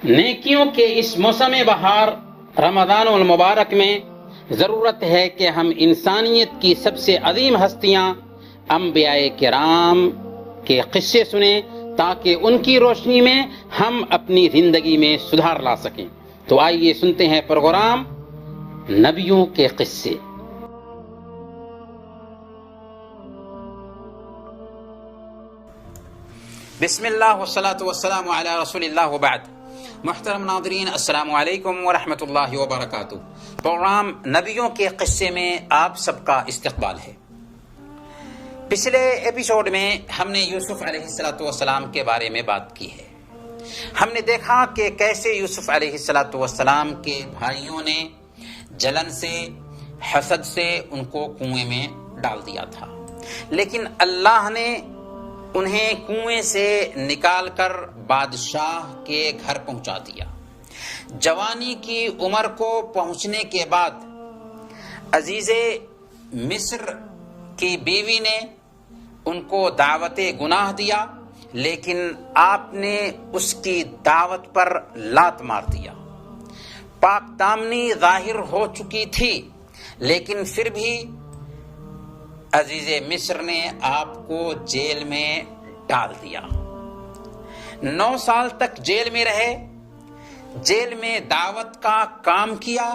نیکیوں کے اس موسم بہار رمضان المبارک میں ضرورت ہے کہ ہم انسانیت کی سب سے عظیم ہستیاں انبیاء کرام کے قصے سنیں تاکہ ان کی روشنی میں ہم اپنی زندگی میں سدھار لا سکیں۔ تو آئیے سنتے ہیں پروگرام نبیوں کے قصے۔ بسم اللہ والصلاة والسلام علی رسول اللہ وبعد۔ محترم ناظرین، السلام علیکم ورحمۃ اللہ وبرکاتہ۔ پروگرام نبیوں کے قصے میں آپ سب کا استقبال ہے۔ پچھلے ایپیسوڈ میں ہم نے یوسف علیہ السلام کے بارے میں بات کی ہے۔ ہم نے دیکھا کہ کیسے یوسف علیہ السلام کے بھائیوں نے جلن سے، حسد سے ان کو کنویں میں ڈال دیا تھا، لیکن اللہ نے انہیں کنویں سے نکال کر بادشاہ کے گھر پہنچا دیا۔ جوانی کی عمر کو پہنچنے کے بعد عزیز مصر کی بیوی نے ان کو دعوت گناہ دیا، لیکن آپ نے اس کی دعوت پر لات مار دیا۔ پاک دامنی ظاہر ہو چکی تھی، لیکن پھر بھی عزیز مصر نے آپ کو جیل میں ڈال دیا۔ 9 سال تک جیل میں رہے، جیل میں دعوت کا کام کیا،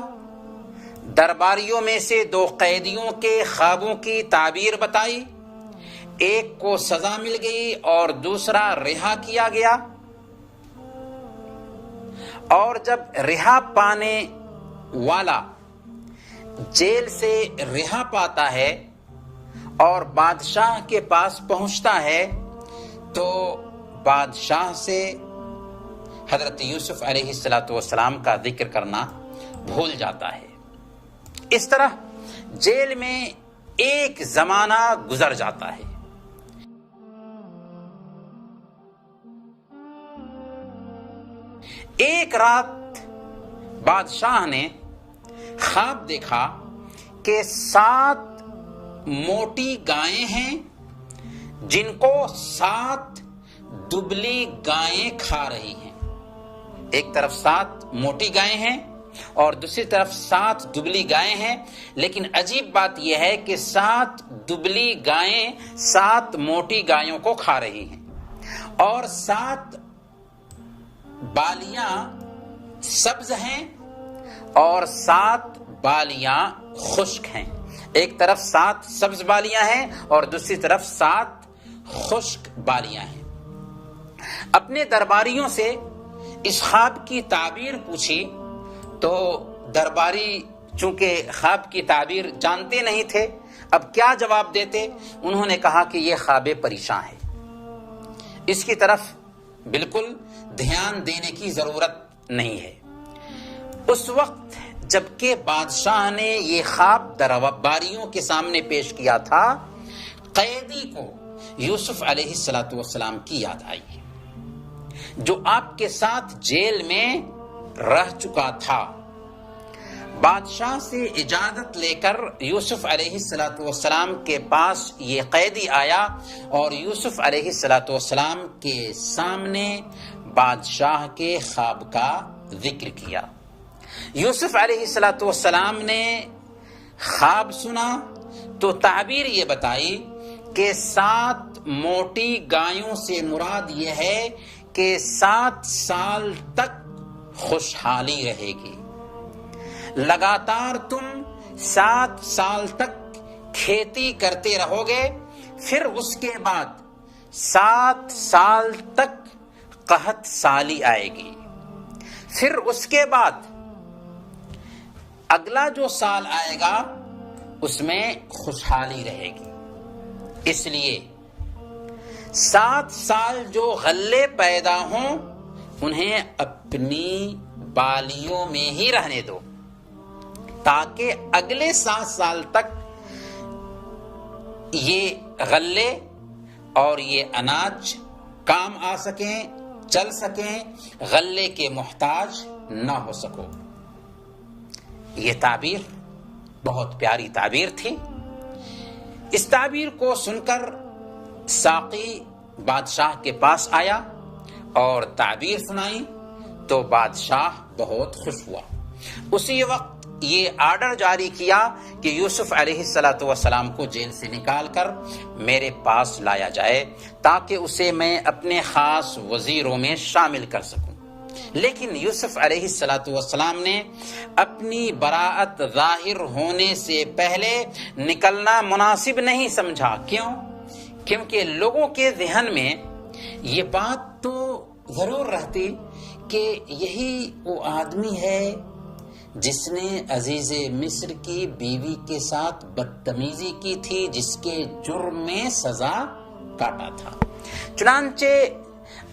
درباریوں میں سے 2 قیدیوں کے خوابوں کی تعبیر بتائی، ایک کو سزا مل گئی اور دوسرا رہا کیا گیا۔ اور جب رہا پانے والا جیل سے رہا پاتا ہے اور بادشاہ کے پاس پہنچتا ہے تو بادشاہ سے حضرت یوسف علیہ السلام کا ذکر کرنا بھول جاتا ہے۔ اس طرح جیل میں ایک زمانہ گزر جاتا ہے۔ ایک رات بادشاہ نے خواب دیکھا کہ 7 موٹی گائیں ہیں جن کو 7 دبلی گائیں کھا رہی ہیں۔ ایک طرف 7 موٹی گائیں ہیں اور دوسری طرف 7 دبلی گائیں ہیں، لیکن عجیب بات یہ ہے کہ 7 دبلی گائیں 7 موٹی گایوں کو کھا رہی ہیں اور 7 بالیاں سبز ہیں اور 7 بالیاں خشک ہیں۔ ایک طرف 7 سبز بالیاں ہیں اور دوسری طرف 7 خشک بالیاں ہیں۔ اپنے درباریوں سے اس خواب کی تعبیر پوچھی تو درباری چونکہ خواب کی تعبیر جانتے نہیں تھے، اب کیا جواب دیتے؟ انہوں نے کہا کہ یہ خواب پریشاں ہے، اس کی طرف بالکل دھیان دینے کی ضرورت نہیں ہے۔ اس وقت جبکہ بادشاہ نے یہ خواب درباریوں کے سامنے پیش کیا تھا، قیدی کو یوسف علیہ السلام کی یاد آئی جو آپ کے ساتھ جیل میں رہ چکا تھا۔ بادشاہ سے اجازت لے کر یوسف علیہ السلام کے پاس یہ قیدی آیا اور یوسف علیہ السلام کے سامنے بادشاہ کے خواب کا ذکر کیا۔ یوسف علیہ السلام نے خواب سنا تو تعبیر یہ بتائی کہ 7 موٹی گایوں سے مراد یہ ہے کہ 7 سال تک خوشحالی رہے گی۔ لگاتار تم 7 سال تک کھیتی کرتے رہو گے، پھر اس کے بعد 7 سال تک قحط سالی آئے گی، پھر اس کے بعد اگلا جو سال آئے گا اس میں خوشحالی رہے گی۔ اس لیے 7 سال جو غلے پیدا ہوں انہیں اپنی بالیوں میں ہی رہنے دو تاکہ اگلے 7 سال تک یہ غلے اور یہ اناج کام آ سکیں، چل سکیں، غلے کے محتاج نہ ہو سکو۔ یہ تعبیر بہت پیاری تعبیر تھی۔ اس تعبیر کو سن کر ساقی بادشاہ کے پاس آیا اور تعبیر سنائی تو بادشاہ بہت خوش ہوا۔ اسی وقت یہ آرڈر جاری کیا کہ یوسف علیہ السلام کو جیل سے نکال کر میرے پاس لایا جائے تاکہ اسے میں اپنے خاص وزیروں میں شامل کر سکوں۔ لیکن یوسف علیہ السلام نے اپنی براءت ظاہر ہونے سے پہلے نکلنا مناسب نہیں سمجھا۔ کیوں؟ کیونکہ لوگوں کے ذہن میں یہ بات تو ضرور رہتی کہ یہی وہ آدمی ہے جس نے عزیز مصر کی بیوی کے ساتھ بدتمیزی کی تھی، جس کے جرم میں سزا کاٹا تھا۔ چنانچہ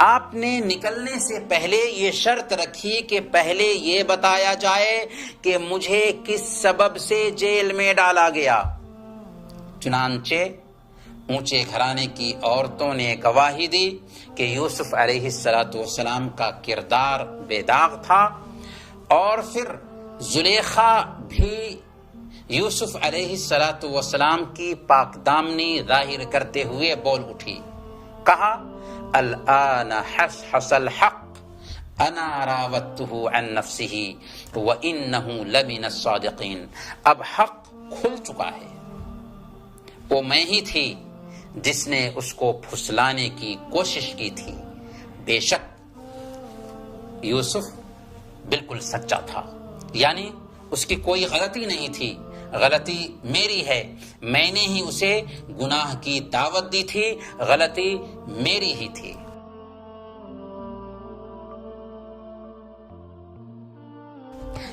آپ نے نکلنے سے پہلے یہ شرط رکھی کہ پہلے یہ بتایا جائے کہ مجھے کس سبب سے جیل میں ڈالا گیا۔ چنانچہ اونچے گھرانے کی عورتوں نے گواہی دی کہ یوسف علیہ السلام کا کردار بے داغ تھا، اور پھر زلیخا بھی یوسف علیہ السلام کی پاک دامنی ظاہر کرتے ہوئے بول اٹھی، کہا الآن حصحص الحق انا راودته عن نفسه وانه لمن الصادقین۔ اب حق کھل چکا ہے، وہ میں ہی تھی جس نے اس کو پھسلانے کی کوشش کی تھی۔ بے شک یوسف بالکل سچا تھا، یعنی اس کی کوئی غلطی نہیں تھی، غلطی میری ہے، میں نے ہی اسے گناہ کی دعوت دی تھی، غلطی میری ہی تھی۔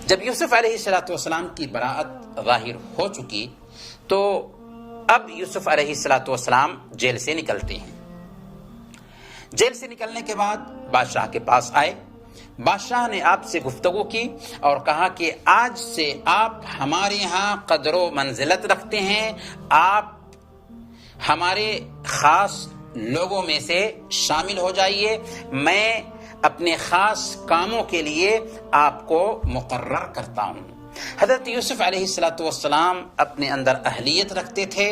جب یوسف علیہ السلام کی براءت ظاہر ہو چکی تو اب یوسف علیہ السلام جیل سے نکلتے ہیں۔ جیل سے نکلنے کے بعد بادشاہ کے پاس آئے۔ بادشاہ نے آپ سے گفتگو کی اور کہا کہ آج سے آپ ہمارے ہاں قدر و منزلت رکھتے ہیں، آپ ہمارے خاص لوگوں میں سے شامل ہو جائیے، میں اپنے خاص کاموں کے لیے آپ کو مقرر کرتا ہوں۔ حضرت یوسف علیہ السلام اپنے اندر اہلیت رکھتے تھے،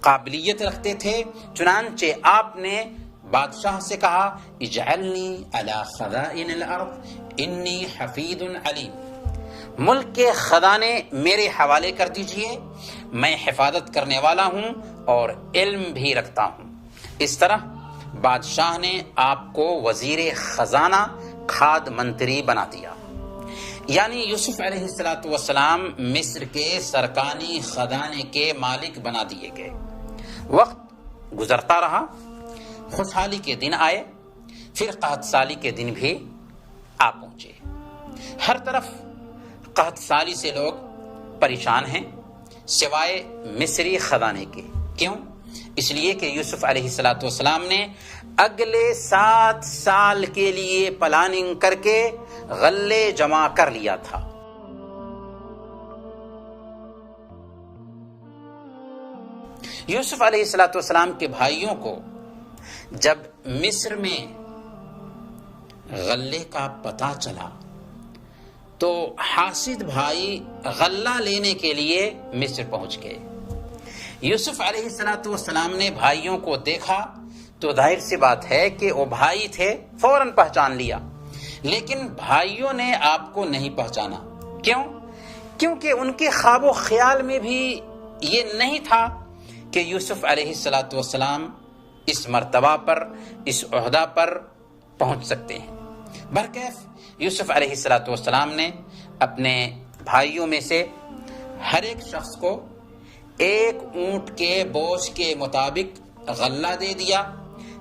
قابلیت رکھتے تھے، چنانچہ آپ نے بادشاہ سے کہا اجعلنی علی خزائن الارض انی حفیظ علیم، ملک کے خزانے میرے حوالے کر دیجئے، میں حفاظت کرنے والا ہوں اور علم بھی رکھتا ہوں۔ اس طرح بادشاہ نے آپ کو وزیر خزانہ کھاد منتری بنا دیا، یعنی یوسف علیہ السلام مصر کے سرکانی خزانے کے مالک بنا دیے گئے۔ وقت گزرتا رہا، خوشحالی کے دن آئے، پھر قحط سالی کے دن بھی آ پہنچے۔ ہر طرف قحط سالی سے لوگ پریشان ہیں سوائے مصری خزانے کے۔ کیوں؟ اس لیے کہ یوسف علیہ السلام نے اگلے 7 سال کے لیے پلاننگ کر کے غلے جمع کر لیا تھا۔ یوسف علیہ السلام کے بھائیوں کو جب مصر میں غلے کا پتہ چلا تو حاسد بھائی غلہ لینے کے لیے مصر پہنچ گئے۔ یوسف علیہ السلام نے بھائیوں کو دیکھا تو ظاہر سی بات ہے کہ وہ بھائی تھے، فوراً پہچان لیا، لیکن بھائیوں نے آپ کو نہیں پہچانا۔ کیوں؟ کیونکہ ان کے خواب و خیال میں بھی یہ نہیں تھا کہ یوسف علیہ السلام اس مرتبہ پر، اس عہدہ پر پہنچ سکتے ہیں۔ برکیف یوسف علیہ السلام نے اپنے بھائیوں میں سے ہر ایک شخص کو 1 اونٹ کے بوجھ کے مطابق غلہ دے دیا،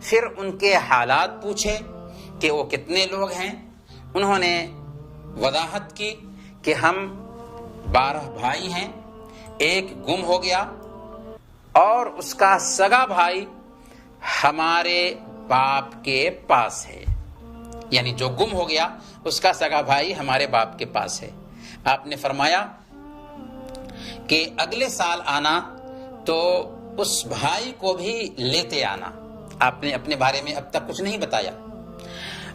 پھر ان کے حالات پوچھے کہ وہ کتنے لوگ ہیں۔ انہوں نے وضاحت کی کہ ہم 12 بھائی ہیں، 1 گم ہو گیا اور اس کا سگا بھائی ہمارے باپ کے پاس ہے، یعنی جو گم ہو گیا اس کا سگا بھائی ہمارے باپ کے پاس ہے۔ آپ نے فرمایا کہ اگلے سال آنا تو اس بھائی کو بھی لیتے آنا۔ آپ نے اپنے بارے میں اب تک کچھ نہیں بتایا۔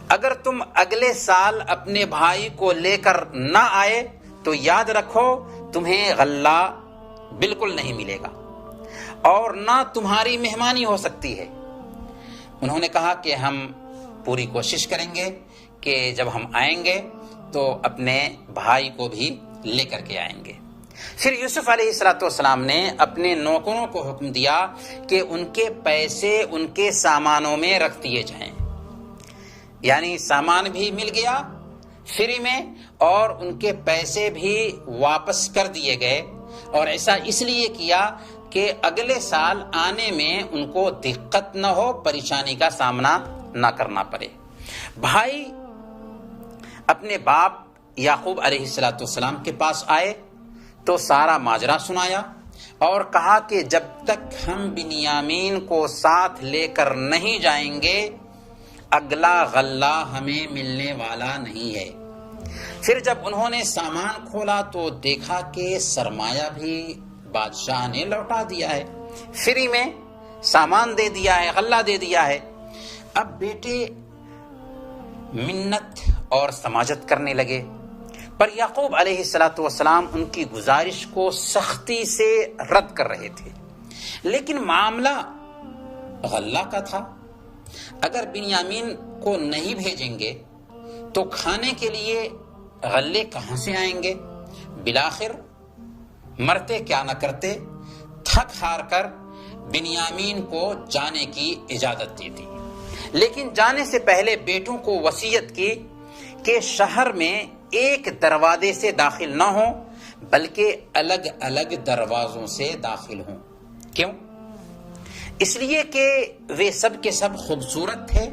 اگر تم اگلے سال اپنے بھائی کو لے کر نہ آئے تو یاد رکھو تمہیں غلہ بالکل نہیں ملے گا اور نہ تمہاری مہمانی ہو سکتی ہے۔ انہوں نے کہا کہ ہم پوری کوشش کریں گے کہ جب ہم آئیں گے تو اپنے بھائی کو بھی لے کر کے آئیں گے۔ پھر یوسف علیہ السلام نے اپنے نوکروں کو حکم دیا کہ ان کے پیسے ان کے سامانوں میں رکھ دیے جائیں، یعنی سامان بھی مل گیا فری میں اور ان کے پیسے بھی واپس کر دیے گئے، اور ایسا اس لیے کیا کہ اگلے سال آنے میں ان کو دقت نہ ہو، پریشانی کا سامنا نہ کرنا پڑے۔ بھائی اپنے باپ یعقوب علیہ السلام کے پاس آئے تو سارا ماجرا سنایا اور کہا کہ جب تک ہم بنیامین کو ساتھ لے کر نہیں جائیں گے اگلا غلہ ہمیں ملنے والا نہیں ہے۔ پھر جب انہوں نے سامان کھولا تو دیکھا کہ سرمایہ بھی بادشاہ نے لوٹا دیا ہے، فری میں سامان دے دیا ہے، غلہ دے دیا ہے۔ اب بیٹے منت اور سماجت کرنے لگے، پر یعقوب علیہ السلام ان کی گزارش کو سختی سے رد کر رہے تھے، لیکن معاملہ غلہ کا تھا۔ اگر بنیامین کو نہیں بھیجیں گے تو کھانے کے لیے غلے کہاں سے آئیں گے؟ بالآخر مرتے کیا نہ کرتے، تھک ہار کر بنیامین کو جانے کی اجازت دی تھی، لیکن جانے سے پہلے بیٹوں کو وصیت کی کہ شہر میں ایک دروازے سے داخل نہ ہوں بلکہ الگ الگ دروازوں سے داخل ہوں۔ کیوں؟ اس لیے کہ وہ سب کے سب خوبصورت تھے،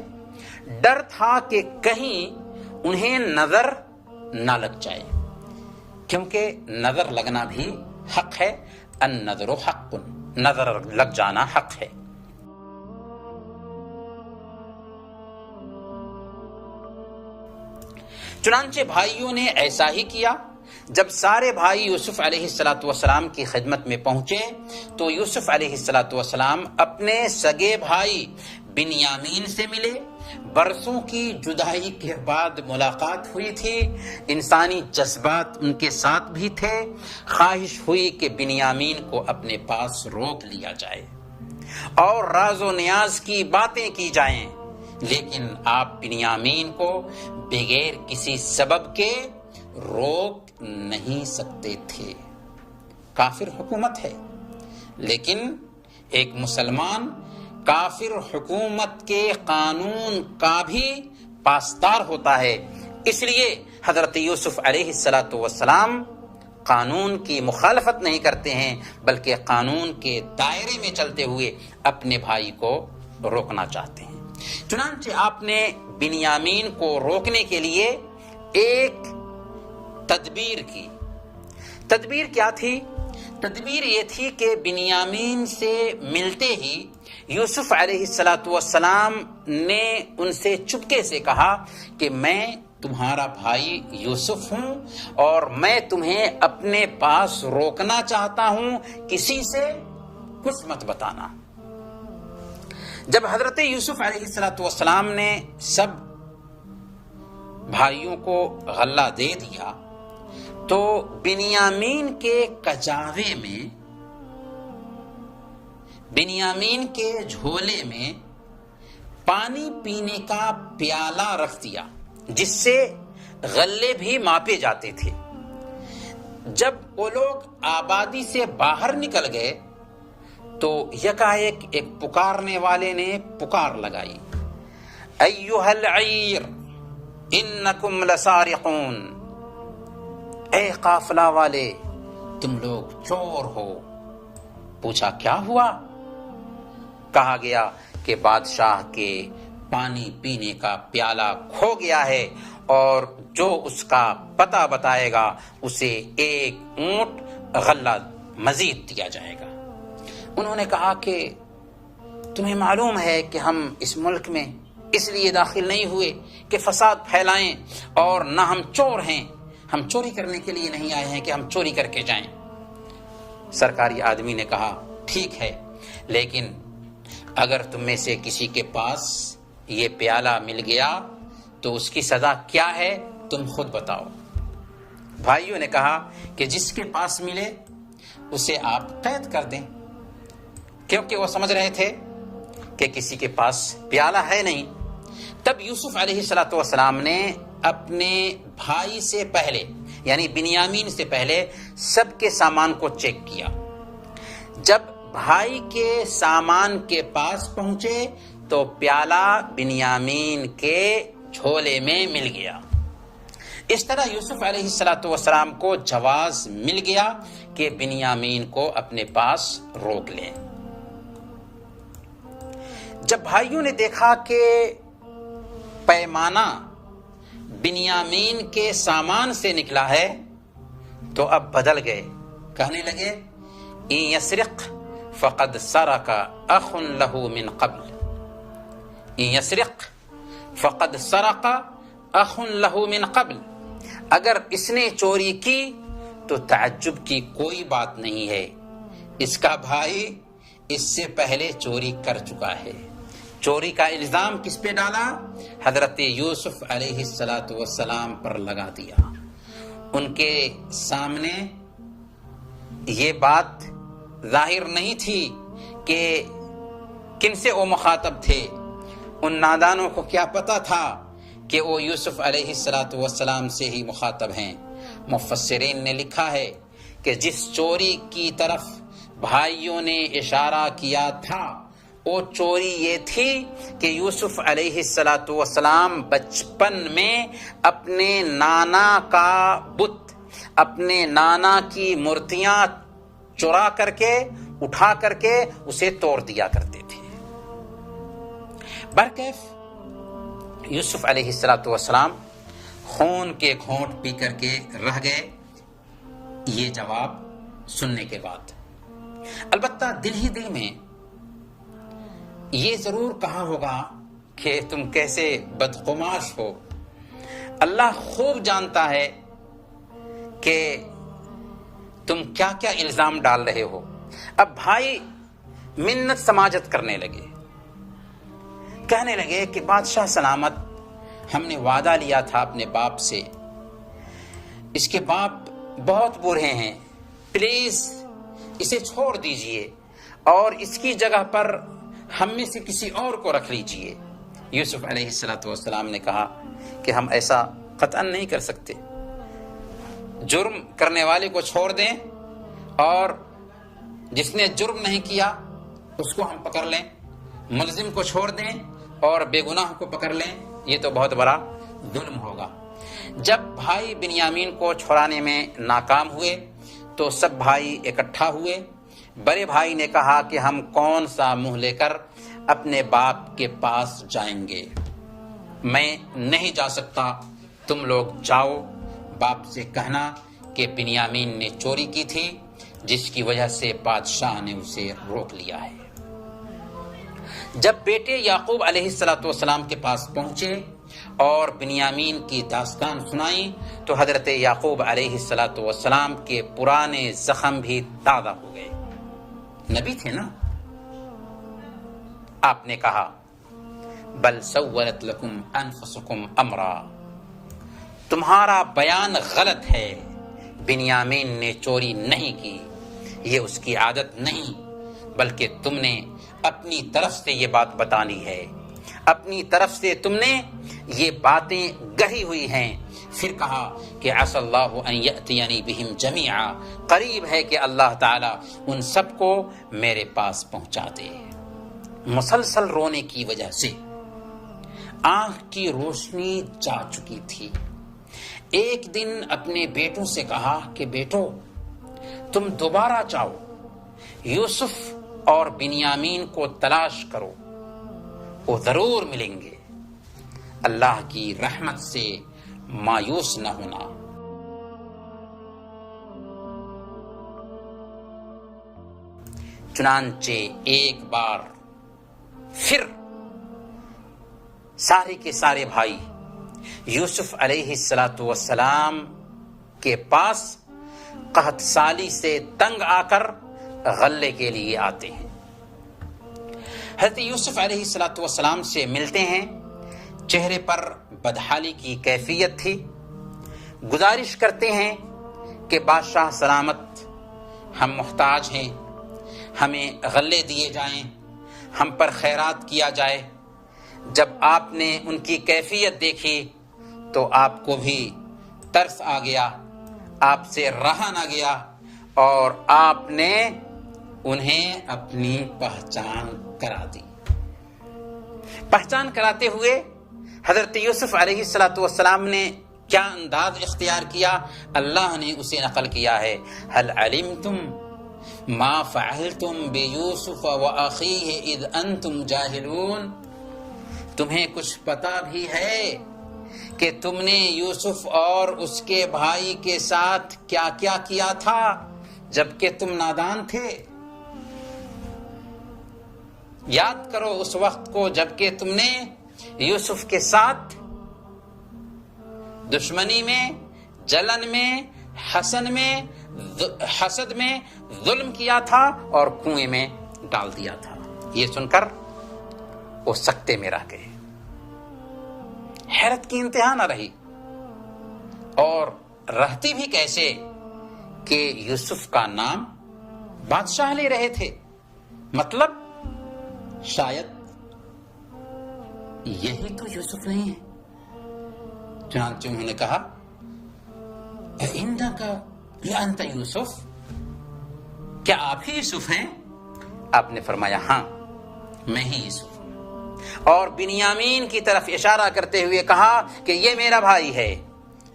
ڈر تھا کہ کہیں انہیں نظر نہ لگ جائے، کیونکہ نظر لگنا بھی حق ہے، النظر حق، نظر لگ جانا حق ہے۔ چنانچہ بھائیوں نے ایسا ہی کیا۔ جب سارے بھائی یوسف علیہ السلام کی خدمت میں پہنچے تو یوسف علیہ السلام اپنے سگے بھائی بنیامین سے ملے۔ برسوں کی جدائی کے بعد ملاقات ہوئی تھی، انسانی جذبات ان کے ساتھ بھی تھے۔ خواہش ہوئی کہ بنیامین کو اپنے پاس روک لیا جائے اور راز و نیاز کی باتیں کی جائیں، لیکن آپ بنیامین کو بغیر کسی سبب کے روک نہیں سکتے تھے۔ کافر حکومت ہے، لیکن ایک مسلمان کافر حکومت کے قانون کا بھی پاسدار ہوتا ہے۔ اس لیے حضرت یوسف علیہ السلام قانون کی مخالفت نہیں کرتے ہیں، بلکہ قانون کے دائرے میں چلتے ہوئے اپنے بھائی کو روکنا چاہتے ہیں۔ چنانچہ آپ نے بنیامین کو روکنے کے لیے ایک تدبیر کی۔ تدبیر کیا تھی؟ تدبیر یہ تھی کہ بنیامین سے ملتے ہی یوسف علیہ السلام نے ان سے چپکے سے کہا کہ میں تمہارا بھائی یوسف ہوں اور میں تمہیں اپنے پاس روکنا چاہتا ہوں، کسی سے کچھ مت بتانا۔ جب حضرت یوسف علیہ السلام نے سب بھائیوں کو غلہ دے دیا تو بنیامین کے کچاوے میں، بنیامین کے جھولے میں پانی پینے کا پیالہ رکھ دیا جس سے غلے بھی ماپے جاتے تھے۔ جب وہ لوگ آبادی سے باہر نکل گئے تو یکایک ایک پکارنے والے نے پکار لگائی، ایھا العیر انکم لسارقون، اے قافلہ والے تم لوگ چور ہو۔ پوچھا کیا ہوا؟ کہا گیا کہ بادشاہ کے پانی پینے کا پیالہ کھو گیا ہے اور جو اس کا پتہ بتائے گا اسے ایک اونٹ غلہ مزید دیا جائے گا۔ انہوں نے کہا کہ تمہیں معلوم ہے کہ ہم اس ملک میں اس لیے داخل نہیں ہوئے کہ فساد پھیلائیں، اور نہ ہم چور ہیں، ہم چوری کرنے کے لیے نہیں آئے ہیں کہ ہم چوری کر کے جائیں۔ سرکاری آدمی نے کہا ٹھیک ہے، لیکن اگر تم میں سے کسی کے پاس یہ پیالہ مل گیا تو اس کی سزا کیا ہے تم خود بتاؤ۔ بھائیوں نے کہا کہ جس کے پاس ملے اسے آپ قید کر دیں، کیونکہ وہ سمجھ رہے تھے کہ کسی کے پاس پیالہ ہے نہیں۔ تب یوسف علیہ السلام نے اپنے بھائی سے پہلے یعنی بنیامین سے پہلے سب کے سامان کو چیک کیا. جب بھائی کے سامان کے پاس پہنچے تو پیالہ بنیامین کے جھولے میں مل گیا. اس طرح یوسف علیہ السلام کو جواز مل گیا کہ بنیامین کو اپنے پاس روک لیں. جب بھائیوں نے دیکھا کہ پیمانہ بنیامین کے سامان سے نکلا ہے تو اب بدل گئے. کہنے لگے ان یسرق فقد سرق اخ له من قبل. ان یسرق فقد سرق اخ له من قبل. اگر اس نے چوری کی تو تعجب کی کوئی بات نہیں ہے، اس کا بھائی اس سے پہلے چوری کر چکا ہے. چوری کا الزام کس پہ ڈالا؟ حضرت یوسف علیہ السلام پر لگا دیا. ان کے سامنے یہ بات ظاہر نہیں تھی کہ کن سے وہ مخاطب تھے. ان نادانوں کو کیا پتا تھا کہ وہ یوسف علیہ السلام سے ہی مخاطب ہیں. مفسرین نے لکھا ہے کہ جس چوری کی طرف بھائیوں نے اشارہ کیا تھا وہ چوری یہ تھی کہ یوسف علیہ السلام بچپن میں اپنے نانا کا بت، اپنے نانا کی مورتیاں چرا کر کے اٹھا کر کے اسے توڑ دیا کرتے تھے. برکیف یوسف علیہ السلام خون کے گھونٹ پی کر کے رہ گئے یہ جواب سننے کے بعد. البتہ دل ہی دل میں یہ ضرور کہا ہوگا کہ تم کیسے بدقماش ہو. اللہ خوب جانتا ہے کہ تم کیا کیا الزام ڈال رہے ہو. اب بھائی منت سماجت کرنے لگے، کہنے لگے کہ بادشاہ سلامت، ہم نے وعدہ لیا تھا اپنے باپ سے، اس کے باپ بہت برے ہیں، پلیز اسے چھوڑ دیجئے اور اس کی جگہ پر ہم میں سے کسی اور کو رکھ لیجئے. یوسف علیہ السلام نے کہا کہ ہم ایسا قطعاً نہیں کر سکتے. جرم کرنے والے کو چھوڑ دیں اور جس نے جرم نہیں کیا اس کو ہم پکڑ لیں، ملزم کو چھوڑ دیں اور بے گناہ کو پکڑ لیں. یہ تو بہت بڑا ظلم ہوگا. جب بھائی بنیامین کو چھڑانے میں ناکام ہوئے تو سب بھائی اکٹھا ہوئے. بڑے بھائی نے کہا کہ ہم کون سا منہ لے کر اپنے باپ کے پاس جائیں گے، میں نہیں جا سکتا، تم لوگ جاؤ. باپ سے کہنا کہ بنیامین نے چوری کی تھی جس کی وجہ سے بادشاہ نے اسے روک لیا ہے. جب بیٹے یعقوب علیہ السلام کے پاس پہنچے اور بنیامین کی داستان سنائی تو حضرت یعقوب علیہ السلام کے پرانے زخم بھی تازہ ہو گئے. نبی تھے نا. آپ نے کہا بل سولت لکم انفسکم امرا، تمہارا بیان غلط ہے، بنیامین نے چوری نہیں کی، یہ اس کی عادت نہیں، بلکہ تم نے اپنی طرف سے یہ بات بتانی ہے، اپنی طرف سے تم نے یہ باتیں گڑھی ہوئی ہیں. پھر کہا کہ عسى اللہ ان یأتینی بہم جمیعا، قریب ہے کہ اللہ تعالی ان سب کو میرے پاس پہنچا دے. مسلسل رونے کی وجہ سے آنکھ کی روشنی جا چکی تھی. ایک دن اپنے بیٹوں سے کہا کہ بیٹو تم دوبارہ جاؤ، یوسف اور بنیامین کو تلاش کرو، وہ ضرور ملیں گے. اللہ کی رحمت سے مایوس نہ ہونا. چنانچہ ایک بار پھر سارے کے سارے بھائی یوسف علیہ السلام کے پاس قحط سالی سے تنگ آ کر غلے کے لیے آتے ہیں. حضرت یوسف علیہ السلام سے ملتے ہیں، چہرے پر بدحالی کی کیفیت تھی. گزارش کرتے ہیں کہ بادشاہ سلامت، ہم محتاج ہیں، ہمیں غلے دیے جائیں، ہم پر خیرات کیا جائے. جب آپ نے ان کی کیفیت دیکھی تو آپ کو بھی ترس آ گیا، آپ سے رہا نہ گیا، اور آپ نے انہیں اپنی پہچان کرا دی۔ پہچان کراتے ہوئے حضرت یوسف علیہ السلام نے کیا انداز اختیار کیا، اللہ نے اسے نقل کیا ہے، هل علمتم ما فعلتم بیوسف واخیہ اذ انتم جاہلون، تمہیں کچھ پتا بھی ہے کہ تم نے یوسف اور اس کے بھائی کے ساتھ کیا کیا کیا تھا جبکہ تم نادان تھے؟ یاد کرو اس وقت کو جبکہ تم نے یوسف کے ساتھ دشمنی میں، جلن میں، حسد میں ظلم کیا تھا اور کنویں میں ڈال دیا تھا۔ یہ سن کر وہ سکتے میں رہ گئے، حیرت کی انتہا نہ رہی، اور رہتی بھی کیسے کہ یوسف کا نام بادشاہ لے رہے تھے، مطلب شاید یہی تو یوسف نہیں ہے۔ چنانچہ انہوں نے کہا اِنَّكَ لَأَنْتَ یوسف، کیا آپ ہی یوسف ہیں؟ آپ نے فرمایا ہاں میں ہی یوسف ہوں، اور بنیامین کی طرف اشارہ کرتے ہوئے کہا کہ یہ میرا بھائی ہے۔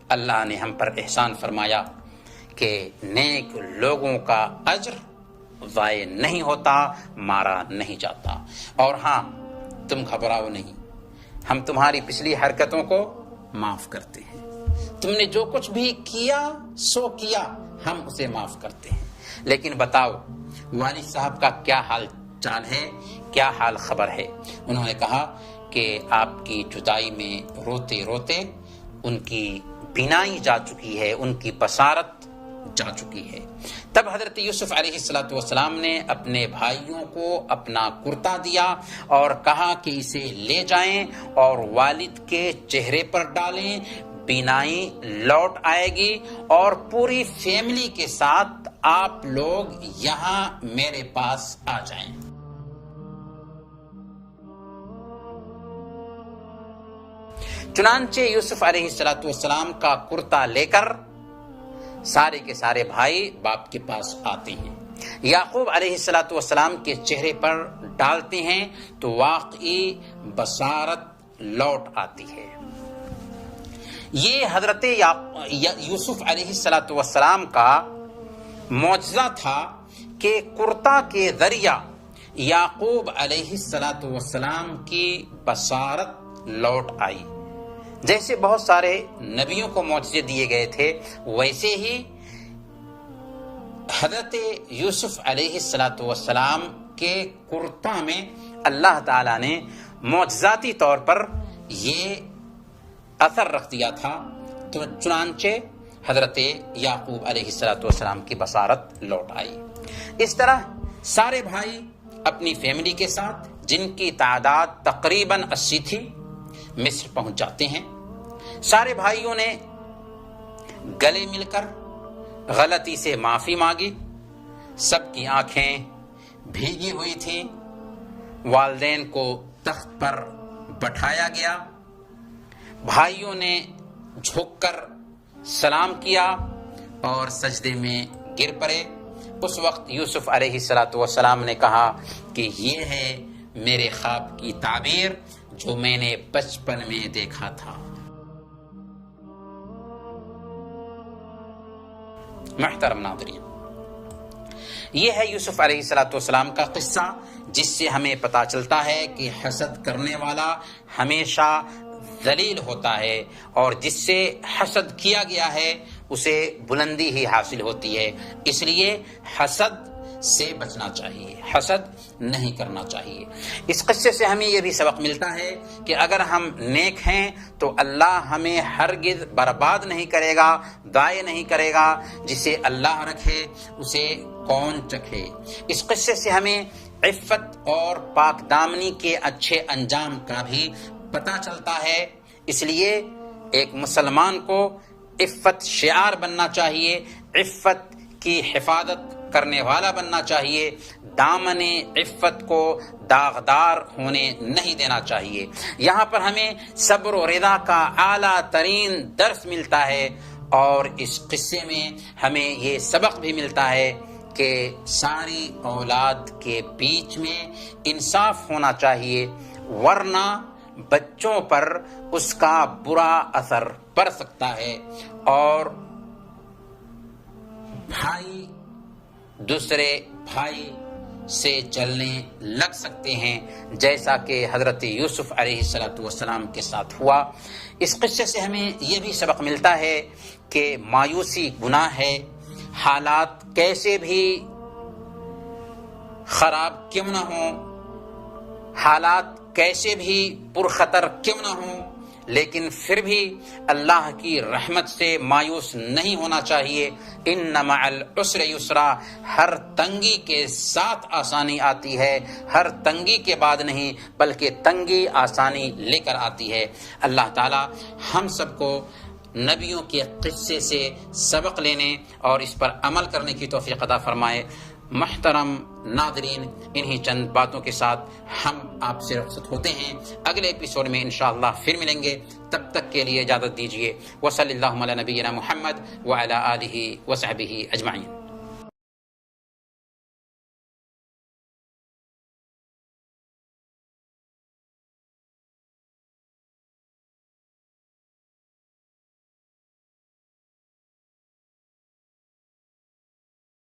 اللہ نے ہم پر احسان فرمایا کہ نیک لوگوں کا اجر ضائع نہیں ہوتا، مارا نہیں جاتا، اور ہاں تم گھبراؤ نہیں، ہم تمہاری پچھلی حرکتوں کو معاف کرتے ہیں، تم نے جو کچھ بھی کیا سو کیا، ہم اسے معاف کرتے ہیں۔ لیکن بتاؤ والد صاحب کا کیا حال چال ہے، کیا حال خبر ہے؟ انہوں نے کہا کہ آپ کی جدائی میں روتے روتے ان کی بینائی جا چکی ہے، ان کی بصارت جا چکی ہے۔ تب حضرت یوسف علیہ السلام نے اپنے بھائیوں کو اپنا کرتا دیا اور کہا کہ اسے لے جائیں اور والد کے چہرے پر ڈالیں، بینائی لوٹ آئے گی، اور پوری فیملی کے ساتھ آپ لوگ یہاں میرے پاس آ جائیں۔ چنانچہ یوسف علیہ السلام کا کرتا لے کر سارے کے سارے بھائی باپ کے پاس آتے ہیں، یعقوب علیہ السلام کے چہرے پر ڈالتے ہیں تو واقعی بصارت لوٹ آتی ہے۔ یہ حضرت یوسف علیہ السلام کا معجزہ تھا کہ کرتا کے ذریعہ یعقوب علیہ السلام کی بصارت لوٹ آئی۔ جیسے بہت سارے نبیوں کو معجزے دیے گئے تھے، ویسے ہی حضرت یوسف علیہ السلام کے کرتا میں اللہ تعالیٰ نے معجزاتی طور پر یہ اثر رکھ دیا تھا، تو چنانچہ حضرت یعقوب علیہ السلام کی بصارت لوٹ آئی۔ اس طرح سارے بھائی اپنی فیملی کے ساتھ، جن کی تعداد تقریباً 80 تھی، مصر پہنچ جاتے ہیں۔ سارے بھائیوں نے گلے مل کر غلطی سے معافی مانگی، سب کی آنکھیں بھیگی ہوئی تھیں، والدین کو تخت پر بٹھایا گیا، بھائیوں نے جھک کر سلام کیا اور سجدے میں گر پڑے۔ اس وقت یوسف علیہ السلام نے کہا کہ یہ ہے میرے خواب کی تعبیر جو میں نے بچپن میں دیکھا تھا۔ محترم ناظرین، یہ ہے یوسف علیہ السلام کا قصہ، جس سے ہمیں پتہ چلتا ہے کہ حسد کرنے والا ہمیشہ ذلیل ہوتا ہے، اور جس سے حسد کیا گیا ہے اسے بلندی ہی حاصل ہوتی ہے۔ اس لیے حسد سے بچنا چاہیے، حسد نہیں کرنا چاہیے۔ اس قصے سے ہمیں یہ بھی سبق ملتا ہے کہ اگر ہم نیک ہیں تو اللہ ہمیں ہرگز برباد نہیں کرے گا، ضائع نہیں کرے گا۔ جسے اللہ رکھے اسے کون چکھے۔ اس قصے سے ہمیں عفت اور پاک دامنی کے اچھے انجام کا بھی پتہ چلتا ہے۔ اس لیے ایک مسلمان کو عفت شعار بننا چاہیے، عفت کی حفاظت کرنے والا بننا چاہیے، دامن عفت کو داغدار ہونے نہیں دینا چاہیے۔ یہاں پر ہمیں صبر و رضا کا اعلیٰ ترین درس ملتا ہے، اور اس قصے میں ہمیں یہ سبق بھی ملتا ہے کہ ساری اولاد کے بیچ میں انصاف ہونا چاہیے، ورنہ بچوں پر اس کا برا اثر پڑ سکتا ہے اور بھائی دوسرے بھائی سے جلنے لگ سکتے ہیں، جیسا کہ حضرت یوسف علیہ السلام کے ساتھ ہوا۔ اس قصے سے ہمیں یہ بھی سبق ملتا ہے کہ مایوسی گناہ ہے، حالات کیسے بھی خراب کیوں نہ ہوں، حالات کیسے بھی پرخطر کیوں نہ ہوں، لیکن پھر بھی اللہ کی رحمت سے مایوس نہیں ہونا چاہیے۔ ان مع العسر یسرا، ہر تنگی کے ساتھ آسانی آتی ہے، ہر تنگی کے بعد نہیں بلکہ تنگی آسانی لے کر آتی ہے۔ اللہ تعالی ہم سب کو نبیوں کے قصے سے سبق لینے اور اس پر عمل کرنے کی توفیق عطا فرمائے۔ محترم ناظرین، انہی چند باتوں کے ساتھ ہم آپ سے رخصت ہوتے ہیں، اگلے ایپیسوڈ میں انشاءاللہ پھر ملیں گے، تب تک کے لیے اجازت دیجیے۔ وصلی اللہ علی نبینا محمد وعلی آلہ وصحبہ اجمعین۔